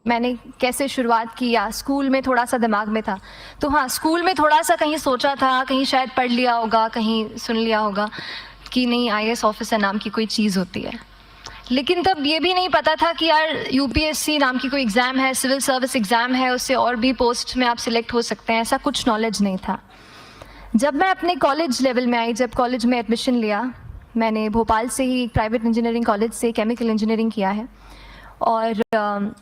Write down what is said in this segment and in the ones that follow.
मैंने कैसे शुरुआत की या स्कूल में थोड़ा सा दिमाग में था। तो हाँ, स्कूल में थोड़ा सा कहीं सोचा था, कहीं शायद पढ़ लिया होगा, कहीं सुन लिया होगा कि नहीं आईएएस ऑफिसर नाम की कोई चीज़ होती है। लेकिन तब ये भी नहीं पता था कि यार यूपीएससी नाम की कोई एग्ज़ाम है, सिविल सर्विस एग्ज़ाम है, उससे और भी पोस्ट में आप सिलेक्ट हो सकते हैं, ऐसा कुछ नॉलेज नहीं था। जब मैं अपने कॉलेज लेवल में आई, जब कॉलेज में एडमिशन लिया, मैंने भोपाल से ही प्राइवेट इंजीनियरिंग कॉलेज से केमिकल इंजीनियरिंग किया है। और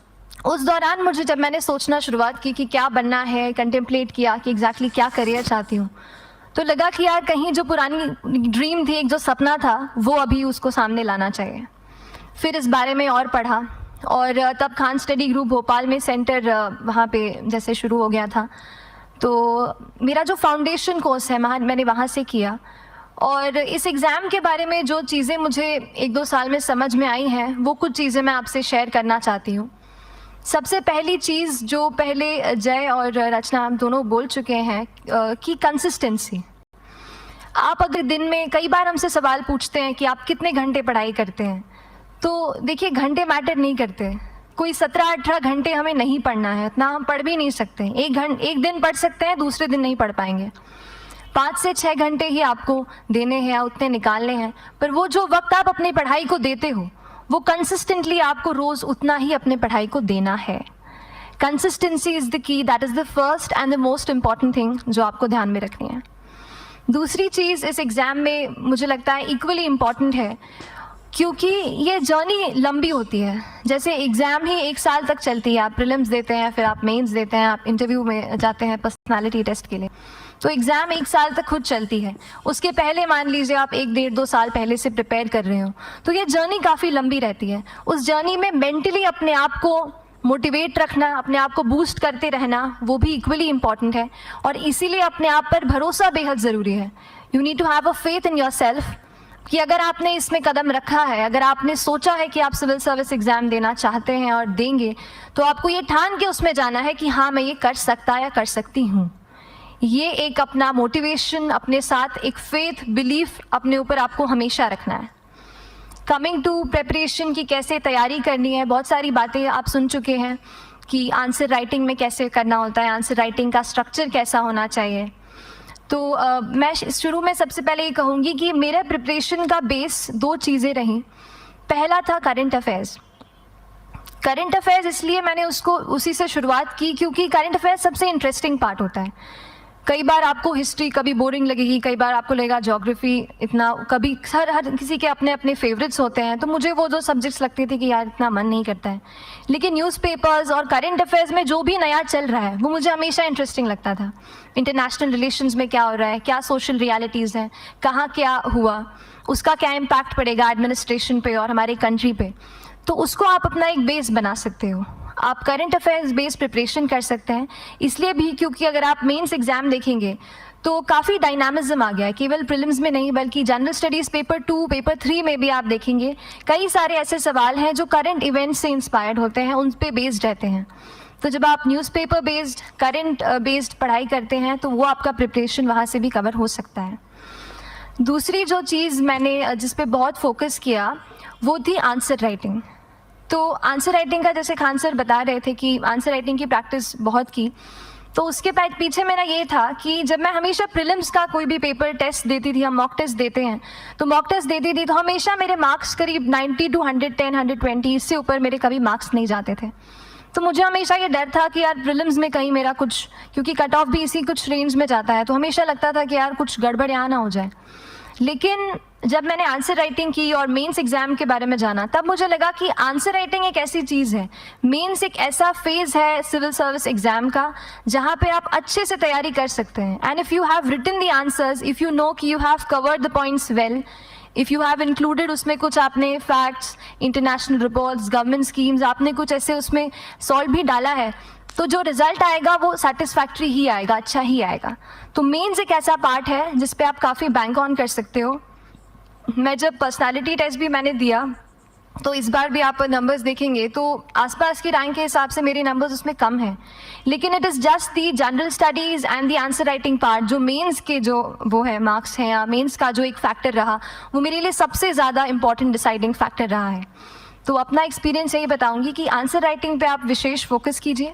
उस दौरान मुझे जब मैंने सोचना शुरुआत की कि क्या बनना है, कंटेम्पलेट किया कि एग्जैक्टली क्या करियर चाहती हूँ, तो लगा कि यार कहीं जो पुरानी ड्रीम थी, एक जो सपना था, वो अभी उसको सामने लाना चाहिए। फिर इस बारे में और पढ़ा और तब खान स्टडी ग्रुप भोपाल में सेंटर वहाँ पे जैसे शुरू हो गया था, तो मेरा जो फाउंडेशन कोर्स है मैंने वहाँ से किया। और इस एग्ज़ाम के बारे में जो चीज़ें मुझे 1-2 साल में समझ में आई हैं, वो कुछ चीज़ें मैं आपसे शेयर करना चाहती हूँ। सबसे पहली चीज़ जो पहले जय और रचना हम दोनों बोल चुके हैं कि कंसिस्टेंसी। आप अगर दिन में कई बार हमसे सवाल पूछते हैं कि आप कितने घंटे पढ़ाई करते हैं, तो देखिए घंटे मैटर नहीं करते। कोई 17-18 घंटे हमें नहीं पढ़ना है, इतना हम पढ़ भी नहीं सकते। एक दिन पढ़ सकते हैं, दूसरे दिन नहीं पढ़ पाएंगे। 5 से 6 घंटे ही आपको देने हैं या उतने निकालने हैं, पर वो जो वक्त आप अपनी पढ़ाई को देते हो, वो कंसिस्टेंटली आपको रोज़ उतना ही अपने पढ़ाई को देना है। Consistency is the key, that is the first and the most important thing जो आपको ध्यान में रखनी है। दूसरी चीज़ इस एग्ज़ाम में मुझे लगता है इक्वली इम्पॉर्टेंट है, क्योंकि ये जर्नी लंबी होती है। जैसे एग्ज़ाम ही 1 साल तक चलती है, आप प्रीलिम्स देते हैं, फिर आप मेंस देते हैं, आप इंटरव्यू में जाते हैं पर्सनालिटी टेस्ट के लिए, तो एग्ज़ाम 1 साल तक खुद चलती है। उसके पहले मान लीजिए आप 1-1.5-2 साल पहले से प्रिपेयर कर रहे हो, तो ये जर्नी काफ़ी लंबी रहती है। उस जर्नी में मेंटली अपने आप को मोटिवेट रखना, अपने आप को बूस्ट करते रहना, वो भी इक्वली इम्पॉर्टेंट है। और इसीलिए अपने आप पर भरोसा बेहद ज़रूरी है। You need to have a faith in your self कि अगर आपने इसमें कदम रखा है, अगर आपने सोचा है कि आप सिविल सर्विस एग्ज़ाम देना चाहते हैं और देंगे, तो आपको ये ठान के उसमें जाना है कि हाँ मैं ये कर सकता या कर सकती हूँ। ये एक अपना मोटिवेशन, अपने साथ एक फेथ, बिलीफ अपने ऊपर आपको हमेशा रखना है। कमिंग टू प्रेपरेशन की कैसे तैयारी करनी है, बहुत सारी बातें आप सुन चुके हैं कि आंसर राइटिंग में कैसे करना होता है, आंसर राइटिंग का स्ट्रक्चर कैसा होना चाहिए। तो मैं शुरू में सबसे पहले ये कहूँगी कि मेरे प्रिपरेशन का बेस 2 चीज़ें रहीं। पहला था करंट अफेयर्स। करंट अफेयर्स इसलिए मैंने उसको उसी से शुरुआत की क्योंकि करंट अफेयर्स सबसे इंटरेस्टिंग पार्ट होता है। कई बार आपको हिस्ट्री कभी बोरिंग लगेगी, कई बार आपको लगेगा ज्योग्राफी इतना, कभी हर किसी के अपने अपने फेवरेट्स होते हैं। तो मुझे वो 2 सब्जेक्ट्स लगती थी कि यार इतना मन नहीं करता है, लेकिन न्यूज़पेपर्स और करंट अफेयर्स में जो भी नया चल रहा है वो मुझे हमेशा इंटरेस्टिंग लगता था। इंटरनेशनल रिलेशंस में क्या हो रहा है, क्या सोशल रियलिटीज़ हैं, कहाँ क्या हुआ, उसका क्या इम्पैक्ट पड़ेगा एडमिनिस्ट्रेशन पे और हमारे कंट्री पे, तो उसको आप अपना एक बेस बना सकते हो। आप करंट अफेयर्स बेस्ड प्रिपरेशन कर सकते हैं, इसलिए भी क्योंकि अगर आप मेंस एग्ज़ाम देखेंगे तो काफ़ी डायनामिज्म आ गया है, केवल प्रीलिम्स में नहीं बल्कि जनरल स्टडीज़ पेपर 2, पेपर 3 में भी आप देखेंगे कई सारे ऐसे सवाल हैं जो करंट इवेंट्स से इंस्पायर्ड होते हैं, उन पे बेस्ड रहते हैं। तो जब आप न्यूज़पेपर बेस्ड, करंट बेस्ड पढ़ाई करते हैं तो वो आपका प्रिपरेशन वहाँ से भी कवर हो सकता है। दूसरी जो चीज़ मैंने जिस पे बहुत फोकस किया वो थी आंसर राइटिंग। तो आंसर राइटिंग का जैसे खान सर बता रहे थे कि आंसर राइटिंग की प्रैक्टिस बहुत की, तो उसके पीछे मेरा ये था कि जब मैं हमेशा प्रीलिम्स का कोई भी पेपर टेस्ट देती थी, हम मॉक टेस्ट देते हैं, तो मॉक टेस्ट देती थी तो हमेशा मेरे मार्क्स करीब 90 to 110, 120, इससे ऊपर मेरे कभी मार्क्स नहीं जाते थे। तो मुझे हमेशा ये डर था कि यार प्रीलिम्स में कहीं मेरा कुछ, क्योंकि कट ऑफ भी इसी कुछ रेंज में जाता है, तो हमेशा लगता था कि यार कुछ गड़बड़ यहाँ ना हो जाए। लेकिन जब मैंने आंसर राइटिंग की और मेंस एग्ज़ाम के बारे में जाना, तब मुझे लगा कि आंसर राइटिंग एक ऐसी चीज़ है, मेंस एक ऐसा फेज़ है सिविल सर्विस एग्ज़ाम का जहाँ पे आप अच्छे से तैयारी कर सकते हैं। And if you have written the answers, if you know कि you have covered the points well, if you have included उसमें कुछ आपने facts, international reports, government schemes, आपने कुछ ऐसे उसमें सॉल्व भी डाला है, तो जो रिजल्ट आएगा वो सेटिस्फैक्ट्री ही आएगा, अच्छा ही आएगा। तो मेंस एक ऐसा पार्ट है जिस पे आप काफ़ी बैंक ऑन कर सकते हो। मैं जब पर्सनालिटी टेस्ट भी मैंने दिया, तो इस बार भी आप नंबर्स देखेंगे तो आसपास की रैंक के हिसाब से मेरे नंबर्स उसमें कम हैं, लेकिन it is just the general studies and the answer writing part, जो मेंस के जो वो है मार्क्स हैं या मेंस का जो एक फैक्टर रहा, वो मेरे लिए सबसे ज़्यादा इंपॉर्टेंट डिसाइडिंग फैक्टर रहा है। तो अपना एक्सपीरियंस यही बताऊंगी कि आंसर राइटिंग पे आप विशेष फोकस कीजिए।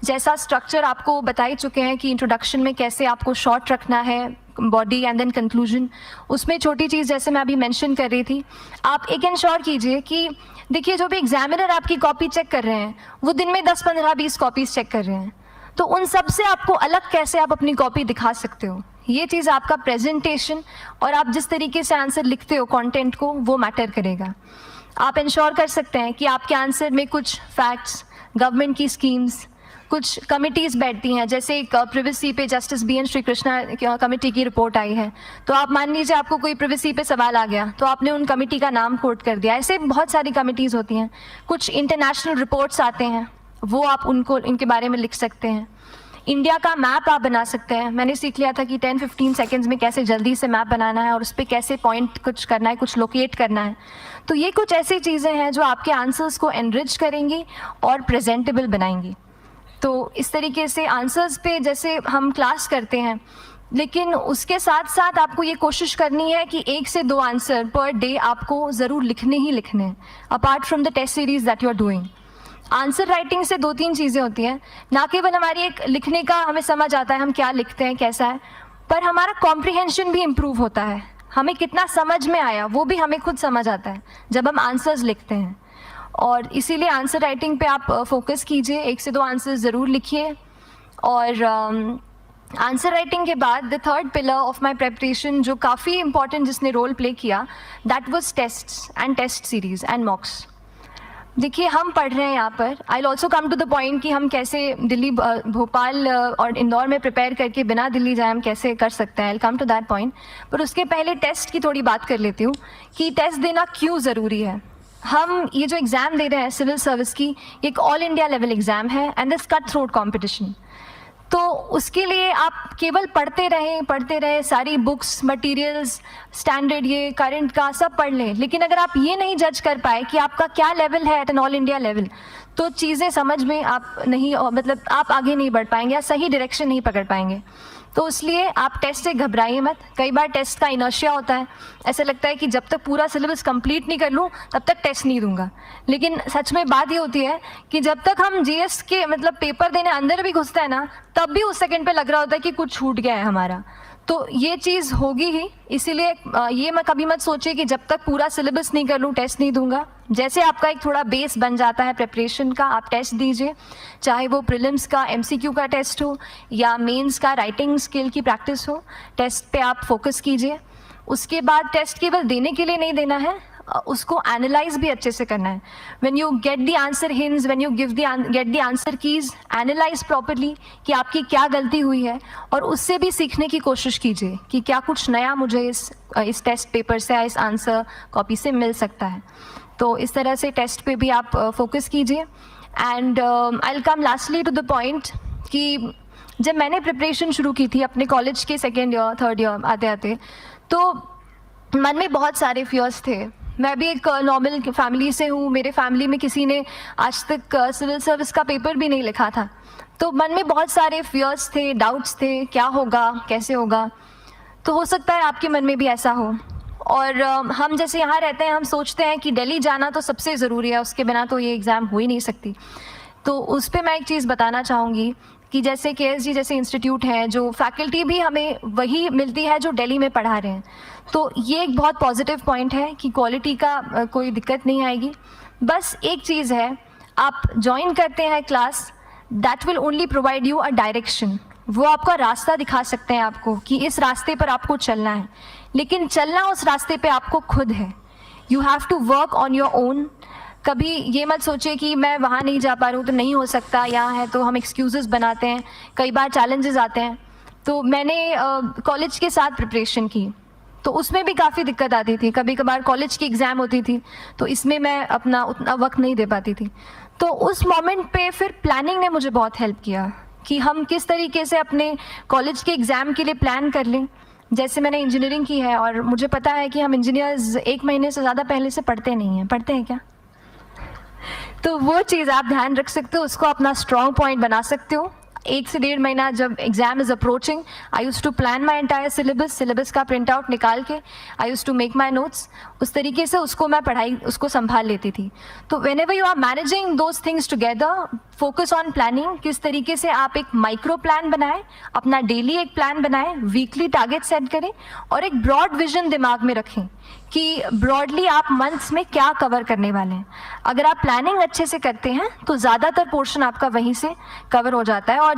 जैसा स्ट्रक्चर आपको बता ही चुके हैं कि इंट्रोडक्शन में कैसे आपको शॉर्ट रखना है, बॉडी एंड देन कंक्लूजन, उसमें छोटी चीज़ जैसे मैं अभी मेंशन कर रही थी, आप एक इंश्योर कीजिए कि देखिए जो भी एग्जामिनर आपकी कॉपी चेक कर रहे हैं वो दिन में 10, 15, 20 कॉपीज चेक कर रहे हैं, तो उन सब से आपको अलग कैसे आप अपनी कॉपी दिखा सकते हो, ये चीज़ आपका प्रेजेंटेशन और आप जिस तरीके से आंसर लिखते हो कंटेंट को, वो मैटर करेगा। आप इंश्योर कर सकते हैं कि आपके आंसर में कुछ फैक्ट्स, गवर्नमेंट की स्कीम्स, कुछ कमिटीज़ बैठती हैं, जैसे एक प्रिवेसी पे justice BN Shri Krishna committee की रिपोर्ट आई है, तो आप मान लीजिए आपको कोई प्रिवेसी पे सवाल आ गया तो आपने उन कमेटी का नाम कोट कर दिया। ऐसे बहुत सारी कमिटीज़ होती हैं। कुछ इंटरनेशनल रिपोर्ट्स आते हैं, वो आप इनके बारे में लिख सकते हैं। इंडिया का मैप आप बना सकते हैं। मैंने सीख लिया था कि 10-15 सेकेंड्स में कैसे जल्दी से मैप बनाना है और उस पर कैसे पॉइंट कुछ करना है, कुछ लोकेट करना है। तो ये कुछ ऐसी चीज़ें हैं जो आपके आंसर्स को एनरिच करेंगी और प्रेजेंटेबल बनाएंगी। तो इस तरीके से आंसर्स पे जैसे हम क्लास करते हैं, लेकिन उसके साथ साथ आपको ये कोशिश करनी है कि 1 से 2 आंसर पर डे आपको ज़रूर लिखने ही लिखने हैं, apart from the test series that you are doing. Answer writing से 2-3 चीज़ें होती हैं, ना केवल हमारी एक लिखने का हमें समझ आता है हम क्या लिखते हैं कैसा है, पर हमारा कॉम्प्रिहेंशन भी इम्प्रूव होता है। हमें कितना समझ में आया वो भी हमें खुद समझ आता है जब हम आंसर्स लिखते हैं। और इसीलिए आंसर राइटिंग पे आप फोकस कीजिए, 1 से 2 आंसर ज़रूर लिखिए। और आंसर राइटिंग के बाद the third pillar of my preparation जो काफ़ी इंपॉर्टेंट जिसने रोल प्ले किया, that was tests and test series and mocks. देखिए हम पढ़ रहे हैं यहाँ पर, I will also come to the point कि हम कैसे दिल्ली, भोपाल और इंदौर में प्रिपेयर करके बिना दिल्ली जाए हम कैसे कर सकते हैं, I will come to that point. पर उसके पहले टेस्ट की थोड़ी बात कर लेती हूँ कि टेस्ट देना क्यों ज़रूरी है। हम ये जो एग्ज़ाम दे रहे हैं सिविल सर्विस की, एक ऑल इंडिया लेवल एग्ज़ाम है and this cut throat competition. तो उसके लिए आप केवल पढ़ते रहें, सारी बुक्स, मटेरियल्स, स्टैंडर्ड ये करंट का सब पढ़ लें, लेकिन अगर आप ये नहीं जज कर पाए कि आपका क्या लेवल है at an all India level, तो चीज़ें समझ में आप नहीं, मतलब आप आगे नहीं बढ़ पाएंगे या सही डायरेक्शन नहीं पकड़ पाएंगे। तो इसलिए आप टेस्ट से घबराइए मत। कई बार टेस्ट का इनर्शिया होता है, ऐसे लगता है कि जब तक पूरा सिलेबस कंप्लीट नहीं कर लूँ तब तक टेस्ट नहीं दूंगा, लेकिन सच में बात ये होती है कि जब तक हम GS के मतलब पेपर देने अंदर भी घुसते हैं ना, तब भी उस सेकंड पे लग रहा होता है कि कुछ छूट गया है हमारा। तो ये चीज़ होगी ही, इसीलिए ये मैं कभी मत सोचिए कि जब तक पूरा सिलेबस नहीं कर लूँ टेस्ट नहीं दूंगा। जैसे आपका एक थोड़ा बेस बन जाता है प्रिपरेशन का, आप टेस्ट दीजिए, चाहे वो प्रीलिम्स का MCQ का टेस्ट हो या मेंस का राइटिंग स्किल की प्रैक्टिस हो, टेस्ट पे आप फोकस कीजिए। उसके बाद टेस्ट केवल देने के लिए नहीं देना है, उसको एनालाइज भी अच्छे से करना है। When you get the answer hints, when you get the answer keys, analyse properly कि आपकी क्या गलती हुई है और उससे भी सीखने की कोशिश कीजिए कि क्या कुछ नया मुझे इस टेस्ट पेपर से या इस आंसर कॉपी से मिल सकता है। तो इस तरह से टेस्ट पे भी आप फोकस कीजिए। And I will come lastly to the point कि जब मैंने प्रिपरेशन शुरू की थी अपने कॉलेज के 2nd ईयर 3rd ईयर आते आते, तो मन में बहुत सारे फियर्स थे। मैं भी एक नॉर्मल फैमिली से हूँ, मेरे फैमिली में किसी ने आज तक सिविल सर्विस का पेपर भी नहीं लिखा था, तो मन में बहुत सारे फियर्स थे, डाउट्स थे, क्या होगा, कैसे होगा। तो हो सकता है आपके मन में भी ऐसा हो। और हम जैसे यहाँ रहते हैं, हम सोचते हैं कि दिल्ली जाना तो सबसे ज़रूरी है, उसके बिना तो ये एग्ज़ाम हो ही नहीं सकती। तो उस पर मैं एक चीज़ बताना चाहूँगी कि जैसे KSG जैसे इंस्टीट्यूट है, जो फैकल्टी भी हमें वही मिलती है जो दिल्ली में पढ़ा रहे हैं, तो ये एक बहुत पॉजिटिव पॉइंट है कि क्वालिटी का कोई दिक्कत नहीं आएगी। बस एक चीज़ है, आप ज्वाइन करते हैं class, that will only provide you a direction. वो आपका रास्ता दिखा सकते हैं आपको कि इस रास्ते पर आपको चलना है, लेकिन चलना उस रास्ते पे आपको खुद है। You have to work on your own. कभी ये मत सोचिए कि मैं वहाँ नहीं जा पा रहा हूँ तो नहीं हो सकता, यहाँ है, तो हम एक्सक्यूज़ेस बनाते हैं, कई बार चैलेंजेस आते हैं। तो मैंने कॉलेज के साथ प्रिपरेशन की, तो उसमें भी काफ़ी दिक्कत आती थी। कभी कभार कॉलेज की एग्ज़ाम होती थी तो इसमें मैं अपना उतना वक्त नहीं दे पाती थी। तो उस मोमेंट पे फिर प्लानिंग ने मुझे बहुत हेल्प किया कि हम किस तरीके से अपने कॉलेज के एग्ज़ाम के लिए प्लान कर लें। जैसे मैंने इंजीनियरिंग की है और मुझे पता है कि हम इंजीनियर्स 1 महीने से ज़्यादा पहले से पढ़ते नहीं हैं, पढ़ते हैं क्या? तो वो चीज़ आप ध्यान रख सकते हो, उसको अपना स्ट्रॉन्ग पॉइंट बना सकते हो। 1 से 1.5 महीना जब exam is approaching, I use to plan my entire syllabus का प्रिंट आउट निकाल के I use to make my notes, उस तरीके से उसको मैं उसको संभाल लेती थी। तो whenever you are managing those things together, focus on planning, किस तरीके से आप एक माइक्रो प्लान बनाएं, अपना डेली एक प्लान बनाएं, वीकली टारगेट सेट करें और एक ब्रॉड विजन दिमाग में रखें कि ब्रॉडली आप मंथ्स में क्या कवर करने वाले हैं। अगर आप प्लानिंग अच्छे से करते हैं तो ज़्यादातर पोर्शन आपका वहीं से कवर हो जाता है। और